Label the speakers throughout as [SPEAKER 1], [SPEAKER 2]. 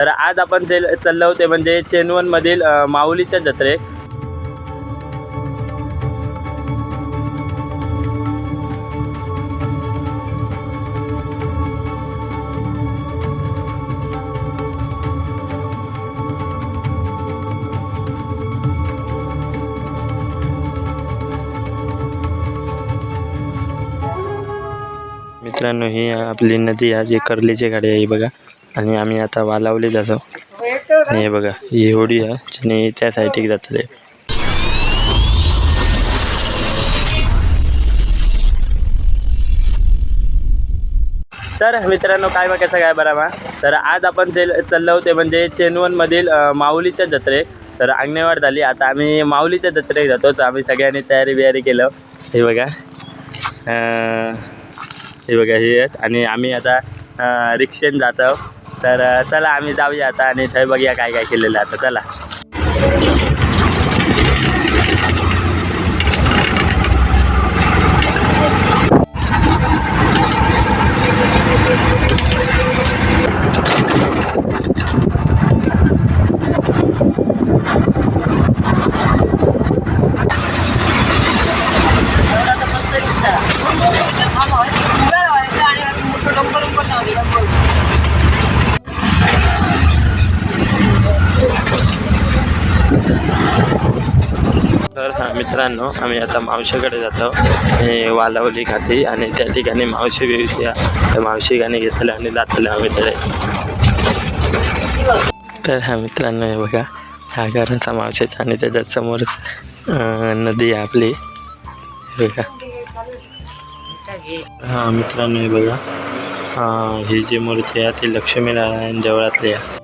[SPEAKER 1] तर आज आपण चाललो होते म्हणजे चेनवनमधील माऊलीच्या जत्रे. मित्रांनो, ही आपली नदी आहे जी कर्लीची गाडी आहे बघा. आणि आम्ही आता वालावली जातो. आणि हे बघा ही होडी आहे ज्याने त्या साईडला जातले. तर मित्रांनो, काय मग कसं काय बरं. तर आज आपण चाललो होते म्हणजे चेनवनमधील माऊलीच्या जत्रे. तर आंगणेवाड झाली, आता आम्ही माऊलीच्या जत्रेत जातो. तर आम्ही सगळ्यांनी तयारी केलं. हे बघा हे आहेत आणि आम्ही आता रिक्षेने जातो. तर चला आम्ही जाऊया आता आणि ते बघूया काय काय केलेलं आता. चला. तर मित्रांनो, आम्ही आता मावशीकडे जातो. वालावली खाती आणि त्या ठिकाणी मावशी त्या मावशी गाणे घेतले आणि जातले आम्ही तडे. तर मित्रांनो, हे बघा ह्या घराचा मावशीचा आणि त्याच्या समोर नदी आहे आपली. बघा मित्रांनो, हे बघा ही जी मूर्ती आहे ती लक्ष्मीनारायण देवळातली आहे.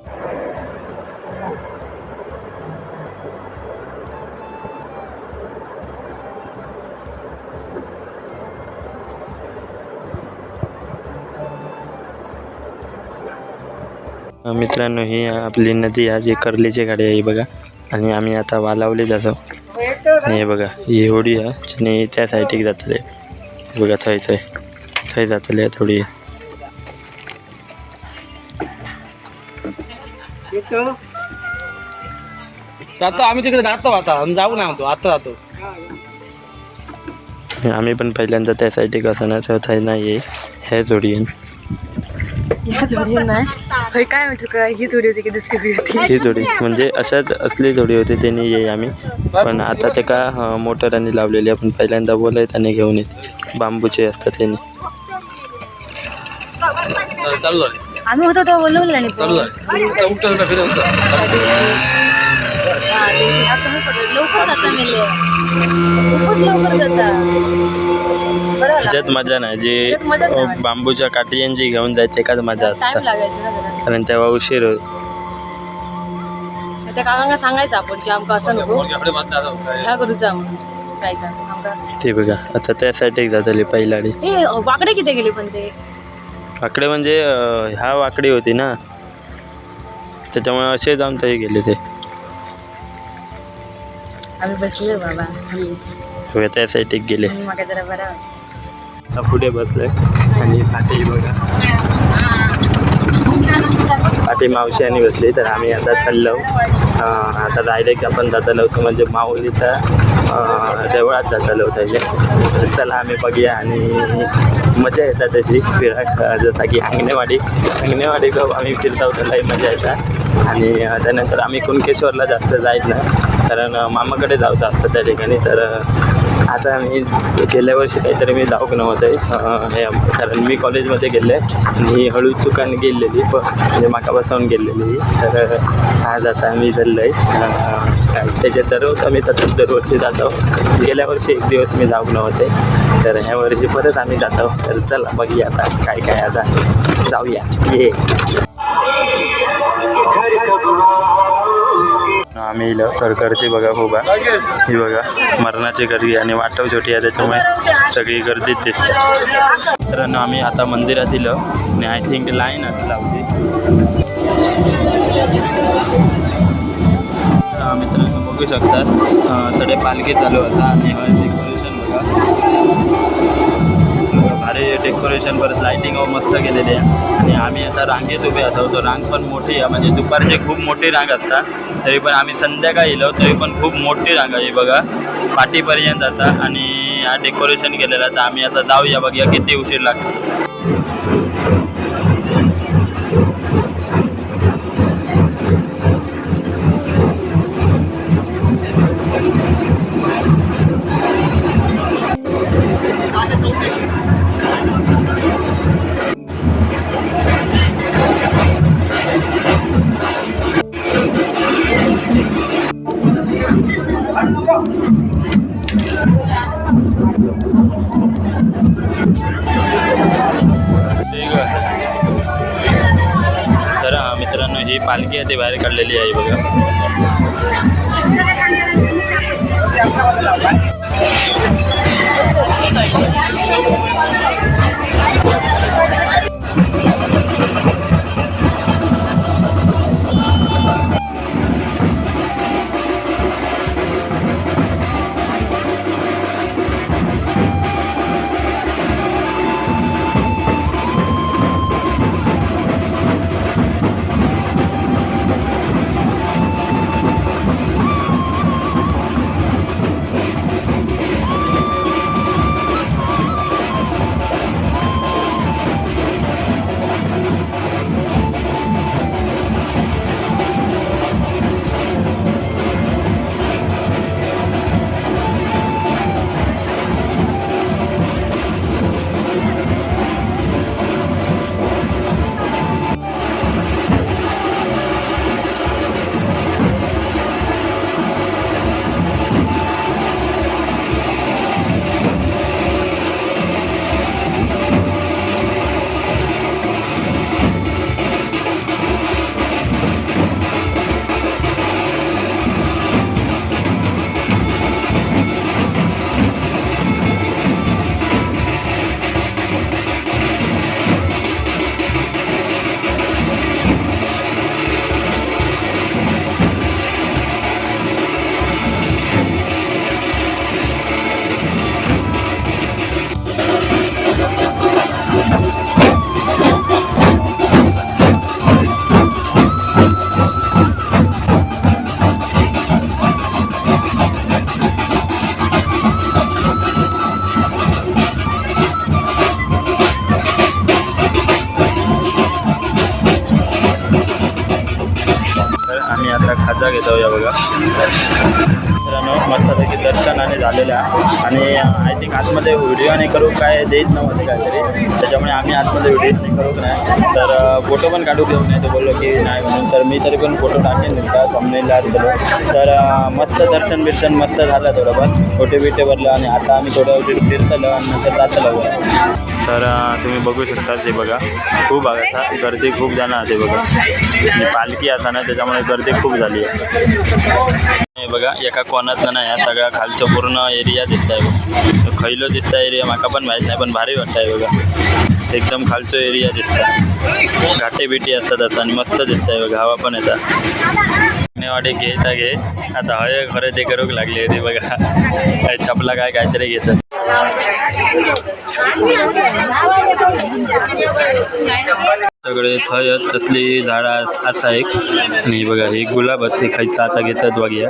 [SPEAKER 1] मित्रांनो, ही आपली नदी आहे जी कर्लीची गाडी आहे बघा. आणि आम्ही आता वालावली जातो. आणि हे बघा ही होडी आहे ज्याने त्या साईडला जातले. बघा थंय जातले थोडी.
[SPEAKER 2] जातो आम्ही तिकडे जातो, आता जाऊ ना आता जातो.
[SPEAKER 1] आम्ही पण पहिल्यांदा त्या साईडला असणार थंय नाही हे जोडी
[SPEAKER 3] ह्या जोडी नाही काय माहिती का, ही जोडी होती की दुसरी होती.
[SPEAKER 1] ही जोडी म्हणजे अशाच असली जोडी होती त्यांनी ये आम्ही. पण आता ते का मोटरांनी लावलेली आपण पहिल्यांदा बोलाय त्याने घेऊन येते. बांबूचे असतात त्यांनी.
[SPEAKER 3] आम्ही होतो तेव्हा बोलवलं नाही लवकर जाता मेले खूपच लवकर जाता.
[SPEAKER 1] त्याच्यात मजा नाही जे बांबूच्या काठी जी घेऊन जायचे एकाच मजा असतात. कारण तेव्हा उशीर होत.
[SPEAKER 3] त्या काकांना सांगायचं आपण की आमका असं नको ह्या करूचा काय का.
[SPEAKER 1] ते बघा आता त्यासाठी जातले पहिलाडी.
[SPEAKER 3] हे वाकडे किती गेले पण ते
[SPEAKER 1] वाकडे म्हणजे ह्या वाकडी होती ना त्याच्यामुळे असे जाऊन तरी गेले ते.
[SPEAKER 3] आम्ही बसलो बाबा
[SPEAKER 1] त्यासाठी गेले.
[SPEAKER 3] मग जरा बरं
[SPEAKER 1] पुढे बसले आणि पाठी बघा पाठी मावशी आणि बसली. तर आम्ही आता चाललो आता डायरेक्ट आपण जातालो होतो म्हणजे माऊलीच्या देवळात जातालो होतो. चला आम्ही बघूया आणि मजा येतात तशी फिरा. जसं की अंगणेवाडी आम्ही फिरता होतो मजा येतात. आणि त्यानंतर आम्ही कुणकेश्वरला जास्त जायत नाही कारण मामाकडे जायचं असतं त्या ठिकाणी. तर आता मी गेल्या वर्षी काहीतरी मी जाऊक नव्हतं कारण मी कॉलेजमध्ये गेले आणि हळू चुकाने गेलेली म्हणजे माका बसवून गेलेली. तर आज आता आम्ही चाललो आहे त्याच्यात दररोज आम्ही तसंच दरवर्षी जातो. गेल्या वर्षी एक दिवस मी जाऊक नव्हते तर ह्या वर्षी परत आम्ही जातो. तर चला बघूया आता काय आता जाऊया. ये आम्ही इलो तर गर्दी बघा खूप आहे. ही बघा मरणाची गर्दी आणि वाटव छोटी आहे त्याच्यामुळे सगळी गर्दीच दिसते. मित्रांनो, आम्ही आता मंदिरात इलो आणि आय थिंक लाईन असं लावली. मित्रांनो बघू शकतात थोडे पालखी चालू असा आणि डेकोरेशन बघा भारी डेकोरेशन परत लाईटिंग मस्त केलेली आहे. आणि आम्ही आता रांगेत उभे असतो. तो रांग पण मोठी आहे, म्हणजे दुपारची खूप मोठी रांग असतात. तरी पण आम्ही संध्याकाळी येलो तरी पण खूप मोठी रांग आहे बघा, पाठीपर्यंत असा. आणि हा डेकोरेशन केलेला. तर आम्ही आता जाऊया बघूया किती उशीर लागतो. तर मित्रांनो ही पालखी आहे ती बाहेर काढलेली आहे बघा. खाजा घेतो या बघा. मित्रांनो मस्तपैकी दर्शनाने झालेलं आहे. आणि आय थिंक आतमध्ये व्हिडिओ नाही करू काय देत नव्हते काहीतरी, त्याच्यामुळे आम्ही आतमध्ये व्हिडिओ नाही करू नाही. तर फोटो पण काढू घेऊन नाही तो बोललो की नाही म्हणून. तर मी तरी पण फोटो टाकेन तुमचा थंबनेलला दिलो. तर मस्त दर्शन बिर्शन मस्त झालं थोडंफार, फोटो बिटे भरलं. आणि आता आम्ही थोडं फिरतलो आणि नंतर जातलो. तर तुम्ही बघू शकता ते बघा, खूप आता गर्दी खूप जाणार ते बघा. आणि पालखी असा ना त्याच्यामुळे गर्दी खूप झाली आहे. हे बघा एका कोणाचं ना ह्या सगळ्या खालचं पूर्ण एरिया दिसत आहे. खैलो दिसता एरिया माका पण माहीत नाही, पण भारी वाटतं आहे बघा. एकदम खालचं एरिया दिसतं, घाटे बिटी असतात असं. आणि मस्त दिसत आहे बघा, हवा पण येतात. वाटे घ्यायचा घे आता हय खरेदी करूक लागली होती बघा. काय चपला काय काहीतरी घेतात. सगळे थंय तसली झाडं असा एक. आणि बघा ही गुलाबाची खायचं आता घेतात बघूया.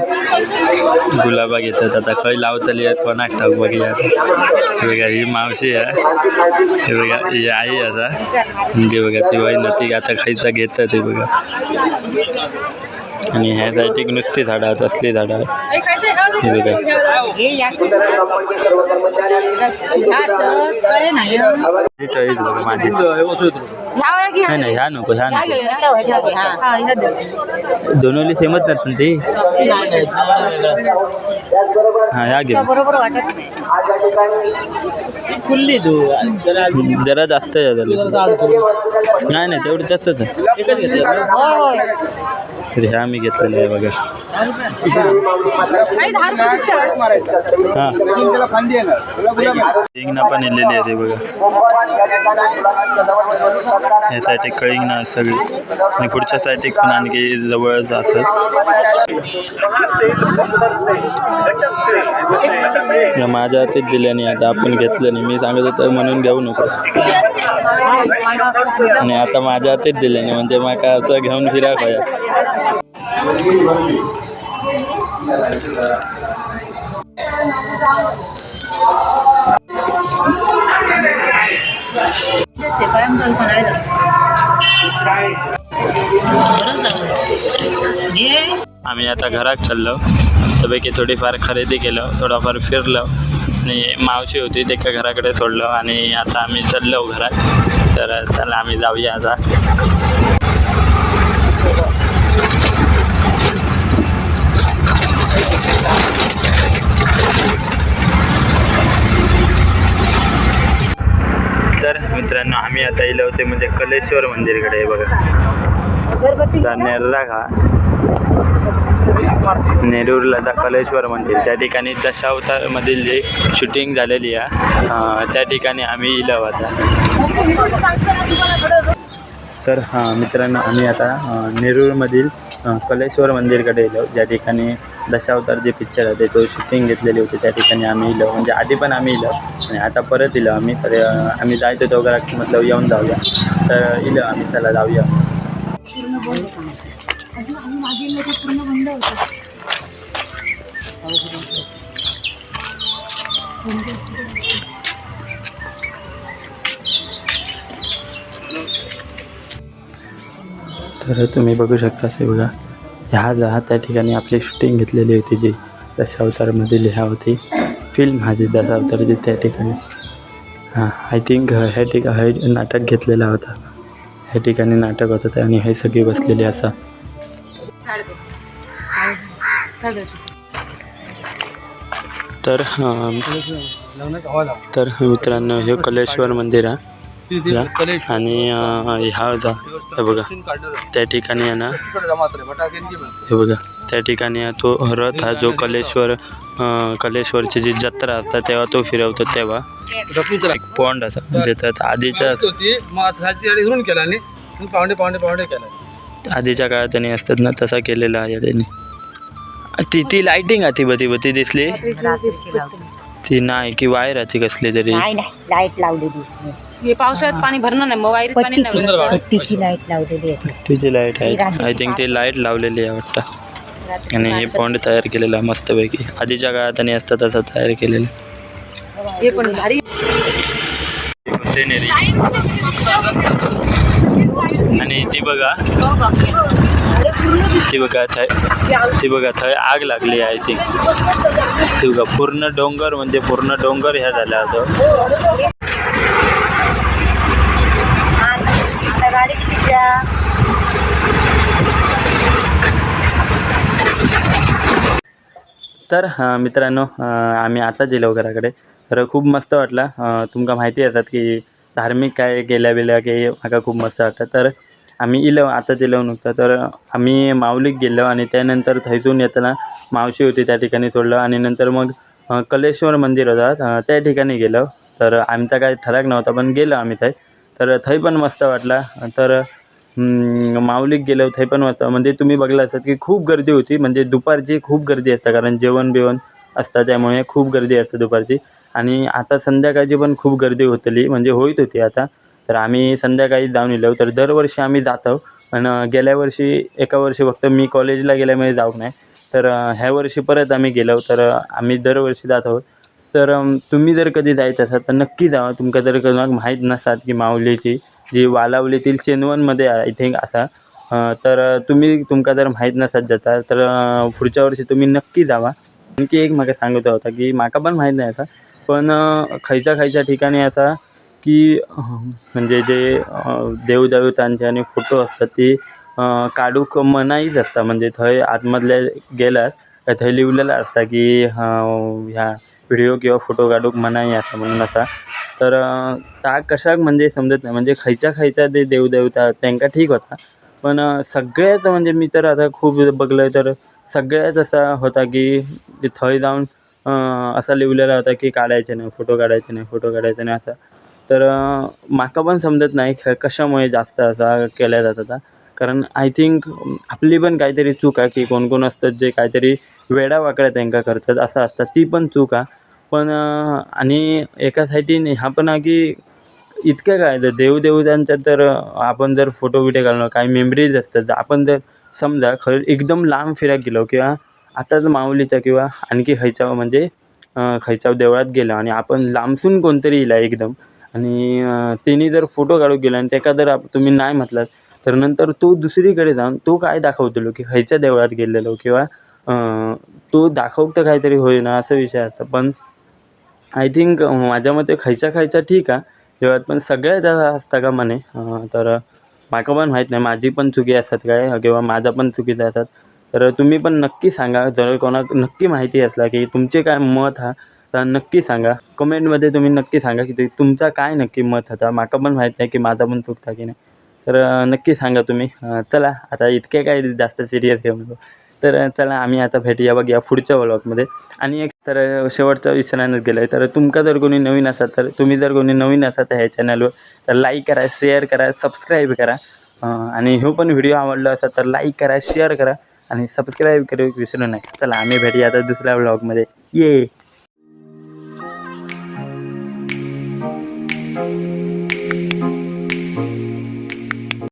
[SPEAKER 1] गुलाबा घेतात आता खय लावतली आहेत कोणाक ठाऊक बघूया. हे बघा ही मावशी आहे, हे बघा ही आई आता. म्हणजे बघा ती बाई नती आता खायचा घेतात हे बघा. आणि ह्या साईड नुसती झाडं आहेत, असली झाडं आहेत हे बघा. चॉईस बघा माझी. नाही नाही ह्या नको, ह्या नको. दोनोली सेमच नसतं ती. हां ह्या घे. जरा जास्त आहे. नाही नाही तेवढं जास्तच आहे. ह्या मी घेतलेलं आहे बघा. हां हिंगणा पण नेलेली आहे ते बघा. या साईड कळींग ना सगळी आणि पुढच्या साईड पण आणखी जवळच असत. माझ्या हातीत दिल्याने आता आपण घेतलं नाही. मी सांगत होतो म्हणून घेऊ नको आणि आता माझ्या हातीत दिल्याने म्हणजे माका असं घेऊन फिरा पाहिजे. आम्ही आता घरात चाललो. मस्तपैकी थोडीफार खरेदी केलं, थोडाफार फिरलो आणि मावशी होती ते का घराकडे सोडलो आणि आता आम्ही चाललो घरात. तर चला आम्ही जाऊया आता. तर मित्रांनो आम्ही आता येलो होते म्हणजे कलेश्वर मंदिरकडे. बघा नेरला का नेरूरला कलेश्वर मंदिर, त्या ठिकाणी दशावतारमधील जे शूटिंग झालेली आहे त्या ठिकाणी आम्ही इलो आता. तर मित्रांनो आम्ही आता नेरूरमधील कलेश्वर मंदिरकडे येलो, ज्या ठिकाणी दशावतार जे पिक्चर आहे तो शूटिंग घेतलेली होती त्या ठिकाणी आम्ही इलो. म्हणजे आधी पण आम्ही इलो आणि आता परत इलो आम्ही. तर आम्ही जायचो दोघांना म्हटलं येऊन जाऊया, तर इलो आम्ही. चला जाऊया. तर तुम्ही बघू शकता असे बघा ह्या त्या ठिकाणी आपली शूटिंग घेतलेली होती जी दशावतारमध्ये ह्या होती फिल्म हाजी दशावतारची त्या ठिकाणी. आय थिंक ह्या ठिकाणी नाटक घेतलेला होता. ह्या ठिकाणी नाटक होतं आणि हे सगळे बसलेले असा. तर मित्रांनो हे कलेश्वर मंदिर आहे आणि ह्या हे बघा त्या ठिकाणी आहे ना, हे बघा त्या ठिकाणी तो रथ हा जो कलेश्वरची जी जत्रा असतात तेव्हा तो फिरवतो तेव्हा एक पॉन्ड असा म्हणजे त्यात आधीच्या काळात त्यांनी असतात ना तसा केलेला आहे त्यांनी. ती लाइटिंग आहे ती दिसली ती नाही की वायर आहे ती कसली तरी
[SPEAKER 4] लाईट लावलेली.
[SPEAKER 3] पावसाळ्यात पाणी भरणार नाही मग वाईरीत पाणी नाही.
[SPEAKER 4] पट्टीची लाईट लावलेली आहे.
[SPEAKER 1] पट्टीची लाईट आहे आय थिंक ती लाईट लावलेली आहे वाटतं. आणि हे पॉन्ड तयार केलेला मस्तपैकी आधीच्या काळात आणि असतं तसं तयार केलेलं.
[SPEAKER 3] हे पण भारी
[SPEAKER 1] आणि ती बघा थंय आग लागली आय थिंक. ती बघा पूर्ण डोंगर म्हणजे पूर्ण डोंगर ह्या झाला होता. तर मित्रांनो आम्ही आता गेलो घराकडे. तर खूप मस्त वाटला. तुमका माहिती असतात की धार्मिक काय गेल्या की म्हाका खूप मस्त वाटतं. तर आम्ही इलो आता गेलो नुकतं. तर आम्ही माऊलीक गेलो आणि त्यानंतर थैसून येताना मावशी होती त्या ठिकाणी सोडलं आणि नंतर मग कलेश्वर मंदिर होता त्या ठिकाणी गेलो. तर आमचा काय ठराक नव्हता पण गेलो आम्ही थंय. तर थंय पण मस्त वाटला. तर माऊलीक गेलो थंय पण मस्त. म्हणजे तुम्ही बघला असतात की खूप गर्दी होती. म्हणजे दुपारची खूप गर्दी असते कारण जेवण बिवण असतं त्यामुळे खूप गर्दी असते दुपारची. आणि आता संध्याकाळची पण खूप गर्दी होतली म्हणजे होत होती आता. तर आम्ही संध्याकाळी जाऊन येलो. तर दरवर्षी आम्ही जातो पण गेल्या वर्षी एका वर्षी फक्त मी कॉलेजला गेल्यामुळे जाऊ नाही. तर ह्या वर्षी परत आम्ही गेलो. तर आम्ही दरवर्षी जात आहोत. तर तुम्ही जर कधी जायचं असाल तर नक्की जावा. तुमका जर कधी माहीत नसाल की माऊलीची जी वालावलीतील चेनवनमध्ये आय थिंक असा तर तुमका जर माहीत नसाल जाता तर पुढच्या वर्षी तुम्ही नक्की जावा. आणखी एक म्हाका सांगत होता की म्हाका पण माहीत नाही असा पण खयच्या ठिकाणी असा की म्हणजे जे देवदेवतांचे आणि फोटो असतात ती काढूक मनाईच असता. म्हणजे थंय आतमधल्या गेल्यार थंय लिहिलेलं असता की ह्या व्हिडिओ किंवा फोटो काढूक मनाई असता म्हणून असा. तर ता कशाक म्हणजे समजत नाही. म्हणजे खयच्या ते देवदेवता त्यांका ठीक होता पण सगळ्याच म्हणजे मी तर आता खूप बघलं तर सगळ्याच असा होता की थंय जाऊन असा लिहिलेला होता की काढायचे नाही फोटो काढायचे नाही असा. तर माका पण समजत नाही कशामुळे जास्त असा केला जात होता. कारण आय थिंक आपली पण काहीतरी चूक आहे की कोण कोण असतात जे काहीतरी वेडावाकड्या त्यांका करतात असं असतात, ती पण चूक आहे. पण आणि एका साईडीने ह्या पण आहे की इतकं काय तर देवदेवतांच्या तर आपण जर फोटो बिटो घालणं काही मेमरीज असतात. तर आपण जर समजा खरं एकदम लांब फिरायला गेलो किंवा आताच माऊलीचा किंवा आणखी खयच्या म्हणजे खयच्या देवळात गेलो आणि आपण लांबसून कोणतरी इला एकदम आणि तिने जर फोटो काढून गेला आणि त्याका जर तुम्ही नाही म्हटलात तर नंतर तो दुसरीकडे जाऊन तो काय दाखवतलो की खयच्या देवळात गेलेलो किंवा तो दाखवतं काहीतरी होईना असं विषय असतं. पण आय थिंक माझ्या मते खयच्या ठीक आहे देवळात, पण सगळ्यात असतं का म्हणे तर माका पण माहीत नाही माझी पण चुकी असतात काय किंवा माझा पण चुकीचा असतात. तर तुम्ही पण नक्की सांगा जर कोणाक नक्की माहिती असला की तुमचे काय मत हा तर नक्की सांगा कमेंटमध्ये. तुम्ही नक्की सांगा की तुमचा काय नक्की मत होता. माका पण माहीत नाही की माझा पण चुकता की नाही, तर नक्की सांगा तुम्ही. चला आता इतके काय जास्त सिरियस घेऊ नको. तर चला आम्ही आता भेटूया बघूया पुढच्या व्लॉगमध्ये. आणि एक तर शेवटचा विसरायलाच गेलं आहे, तर तुमका जर कोणी नवीन असाल तर तुम्ही जर कोणी नवीन असाल तर ह्या चॅनलवर तर लाईक करा, शेअर करा, सबस्क्राईब करा. आणि हो पण व्हिडिओ आवडला असेल तर लाईक करा, शेअर करा आणि सबस्क्राईब करू विसरू नका. चला आम्ही भेटूया आता दुसऱ्या व्लॉगमध्ये. ये